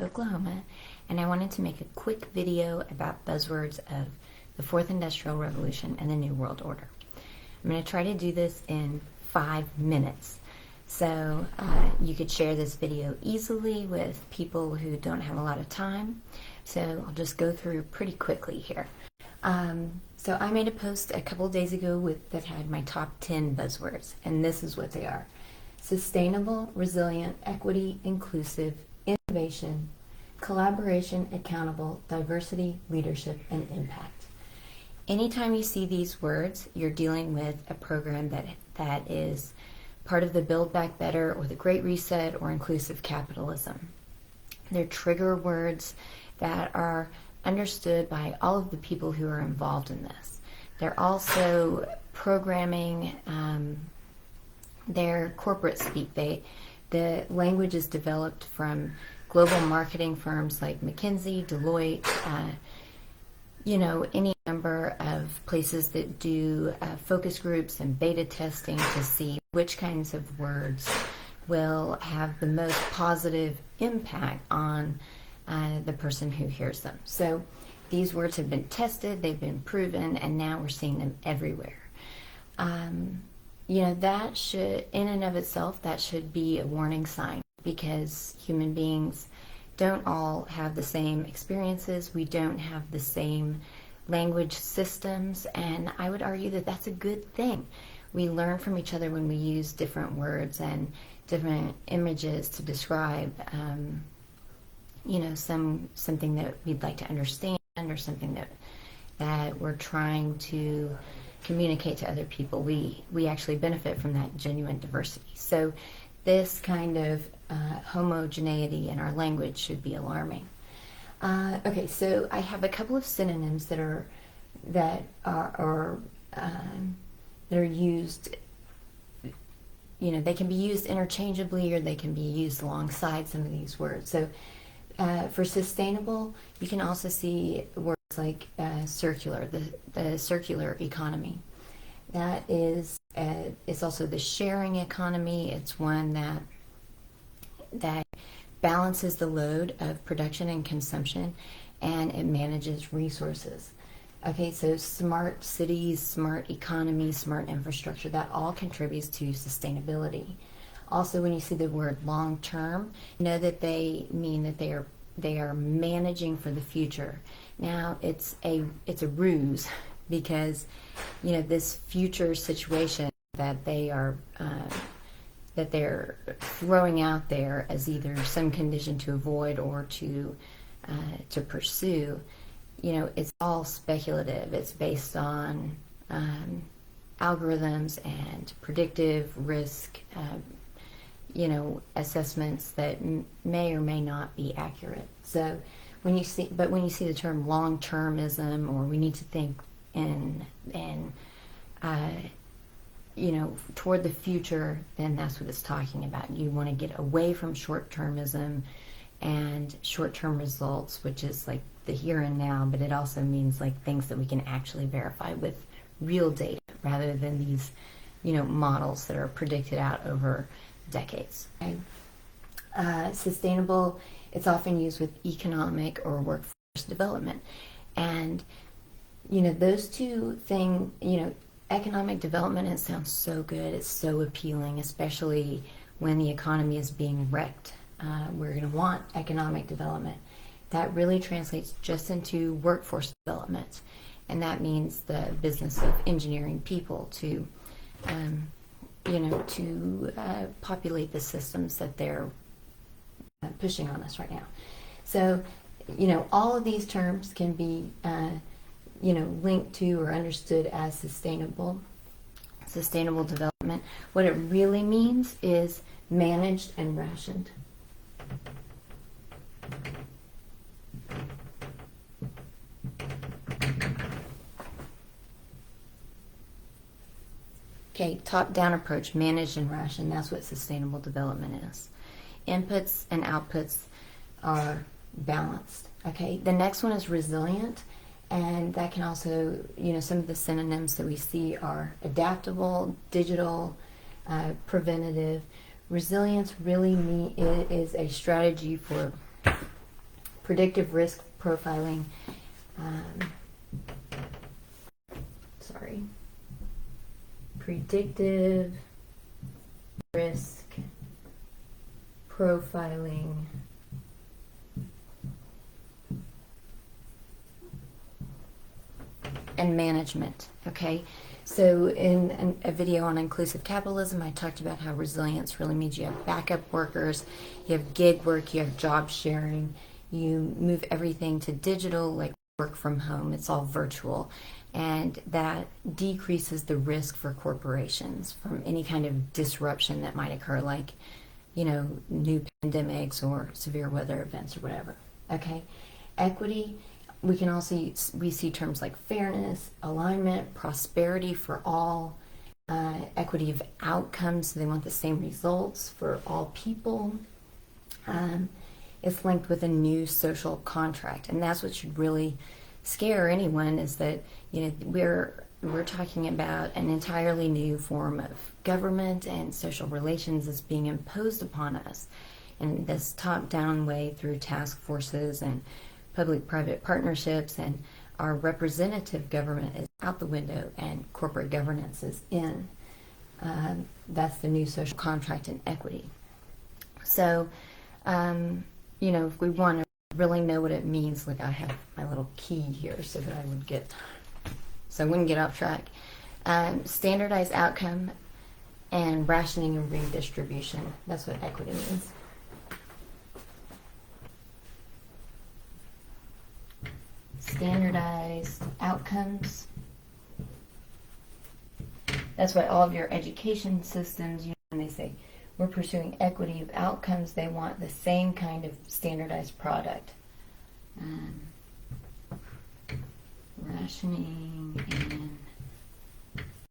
Oklahoma, and I wanted to make a quick video about buzzwords of the Fourth Industrial Revolution and the New World Order. I'm going to try to do this in 5 minutes, so you could share this video easily with people who don't have a lot of time. So I'll just go through pretty quickly here. So I made a post a couple days ago that had my top 10 buzzwords, and this is what they are: sustainable, resilient, equity, inclusive, innovation, collaboration, accountable, diversity, leadership, and impact. Anytime you see these words, you're dealing with a program that is part of the Build Back Better or the Great Reset or inclusive capitalism. They're trigger words that are understood by all of the people who are involved in this. They're also programming their corporate speak. The language is developed from global marketing firms like McKinsey, Deloitte, any number of places that do focus groups and beta testing to see which kinds of words will have the most positive impact on the person who hears them. So these words have been tested, they've been proven, and now we're seeing them everywhere. That should, in and of itself, that should be a warning sign, because human beings don't all have the same experiences. We don't have the same language systems, and I would argue that that's a good thing. We learn from each other when we use different words and different images to describe something that we'd like to understand, or something that we're trying to communicate to other people. We actually benefit from that genuine diversity. So this kind of homogeneity in our language should be alarming. Okay, so I have a couple of synonyms that are used. They can be used interchangeably, or they can be used alongside some of these words. So for sustainable, you can also see words like circular, the circular economy. That is, it's also the sharing economy. It's one that balances the load of production and consumption, and it manages resources. Okay, so smart cities, smart economy, smart infrastructure, that all contributes to sustainability. Also, when you see the word long-term, know that they mean that they are managing for the future. Now, it's a ruse, because this future situation that they're throwing out there as either some condition to avoid or to pursue, it's all speculative. It's based on algorithms and predictive risk assessments that may or may not be accurate. So when you see the term long-termism, or we need to think in toward the future, then that's what it's talking about. You want to get away from short-termism and short-term results, which is like the here and now, but it also means like things that we can actually verify with real data, rather than these models that are predicted out over decades. Okay. Sustainable, it's often used with economic or workforce development, and those two things, economic development, it sounds so good, it's so appealing, especially when the economy is being wrecked. We're going to want economic development. That really translates just into workforce development, and that means the business of engineering people to populate the systems that they're pushing on us right now. So, all of these terms can be linked to or understood as sustainable development. What it really means is managed and rationed. Okay, top-down approach, managed and rationed, that's what sustainable development is. Inputs and outputs are balanced. Okay, the next one is resilient, and that can also, some of the synonyms that we see are adaptable, digital, preventative. Resilience really is a strategy for predictive risk profiling. Predictive risk profiling and management. Okay, so in a video on inclusive capitalism, I talked about how resilience really means you have backup workers, you have gig work, you have job sharing, you move everything to digital, like work from home, it's all virtual, and that decreases the risk for corporations from any kind of disruption that might occur, like, you know, new pandemics or severe weather events or whatever. Okay, equity, we see terms like fairness, alignment, prosperity for all, equity of outcomes, so they want the same results for all people. It's linked with a new social contract, and that's what should really scare anyone, is that, you know, we're talking about an entirely new form of government and social relations that's being imposed upon us in this top-down way through task forces and public-private partnerships, and our representative government is out the window and corporate governance is in. That's the new social contract in equity. So, you know, if we want to really know what it means, like I have my little key here so that I wouldn't get off track. Standardized outcome and rationing and redistribution. That's what equity means. Standardized outcomes. That's why all of your education systems, you know, when they say we're pursuing equity of outcomes, they want the same kind of standardized product. Rationing and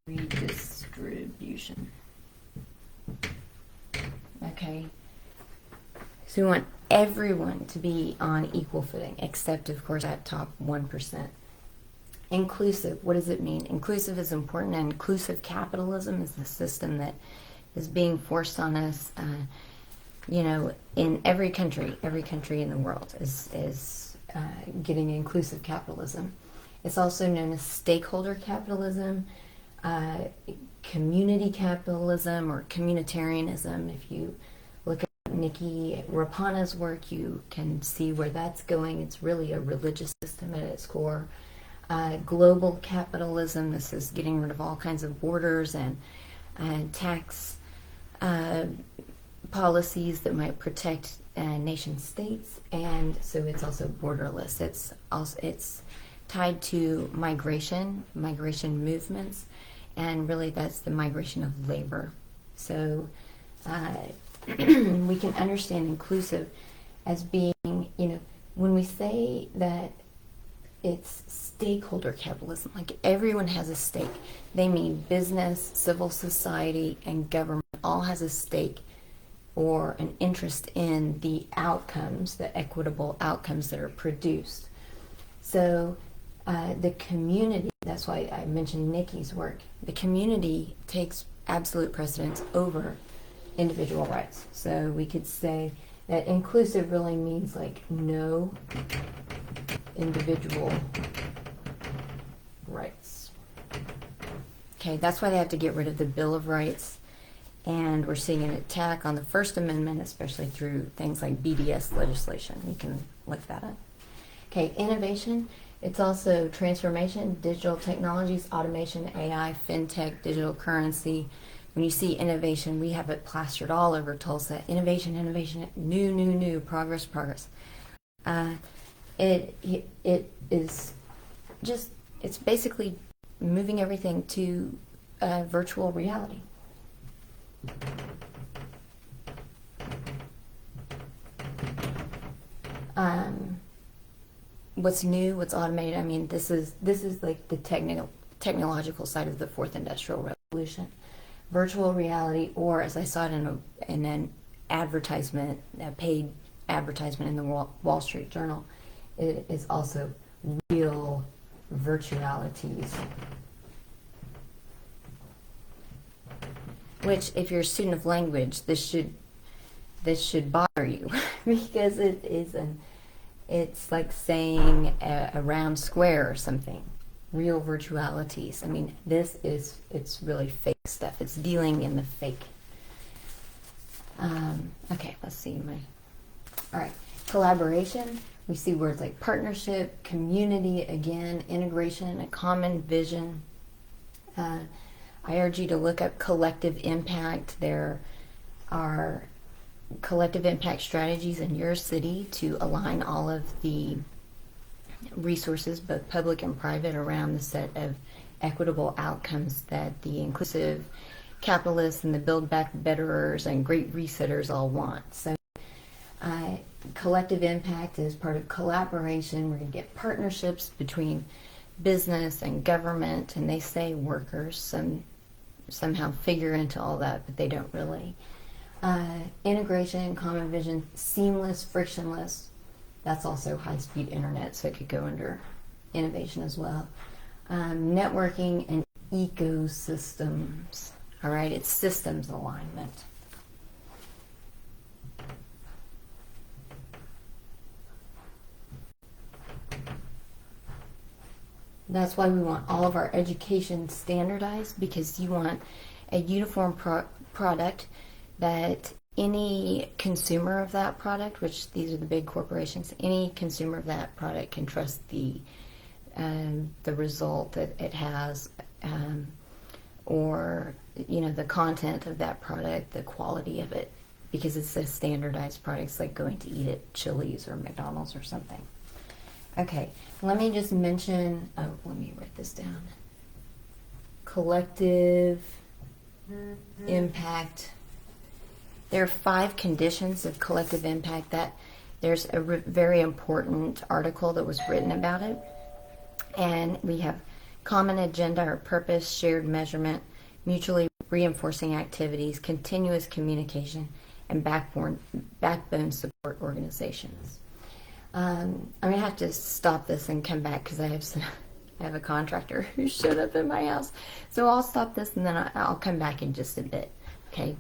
redistribution. Okay. So we want everyone to be on equal footing, except, of course, that top 1%. Inclusive, what does it mean? Inclusive is important, and inclusive capitalism is the system that is being forced on us, you know, in every country in the world is getting inclusive capitalism. It's also known as stakeholder capitalism, community capitalism, or communitarianism. If you look at Nikki Rapana's work, you can see where that's going. It's really a religious system at its core. Global capitalism, this is getting rid of all kinds of borders and tax policies that might protect nation states, and so it's also borderless. It's tied to migration movements, and really that's the migration of labor. So we can understand inclusive as being, you know, when we say that it's stakeholder capitalism, like everyone has a stake. They mean business, civil society, and government all has a stake or an interest in the outcomes, the equitable outcomes that are produced. So the community, that's why I mentioned Nikki's work, the community takes absolute precedence over individual rights. So we could say that inclusive really means like no individual rights. Okay, that's why they have to get rid of the Bill of Rights, and we're seeing an attack on the First Amendment, especially through things like BDS legislation. You can look that up. Okay, innovation, it's also transformation, digital technologies, automation, AI, fintech, digital currency. When you see innovation, we have it plastered all over Tulsa. Innovation, new, progress. It is just, it's basically moving everything to virtual reality. What's new, what's automated, I mean, this is like the technological side of the fourth industrial revolution. Virtual reality, or as I saw it in an advertisement, a paid advertisement in the Wall Street Journal, it is also real virtualities. Which, if you're a student of language, this should bother you because it is It's like saying a round square or something. Real virtualities. I mean, it's really fake stuff. It's dealing in the fake. Okay, let's see. All right, collaboration. We see words like partnership, community, again, integration, a common vision. I urge you to look up collective impact. There are collective impact strategies in your city to align all of the resources, both public and private, around the set of equitable outcomes that the inclusive capitalists and the build back betterers and great resetters all want. So collective impact is part of collaboration. We're going to get partnerships between business and government, and they say workers somehow figure into all that, but they don't really. Integration, common vision, seamless, frictionless. That's also high-speed internet, so it could go under innovation as well. Networking and ecosystems. All right, it's systems alignment. That's why we want all of our education standardized, because you want a uniform product that any consumer of that product, which these are the big corporations, any consumer of that product can trust the result that it has, or the content of that product, the quality of it, because it's a standardized product. It's like going to eat at Chili's or McDonald's or something. Okay, let me just mention, let me write this down. Collective impact. There are 5 conditions of collective impact. That there's a very important article that was written about it. And we have common agenda or purpose, shared measurement, mutually reinforcing activities, continuous communication, and backbone support organizations. I'm going to have to stop this and come back because I have a contractor who showed up at my house. So I'll stop this and then I'll come back in just a bit. Okay,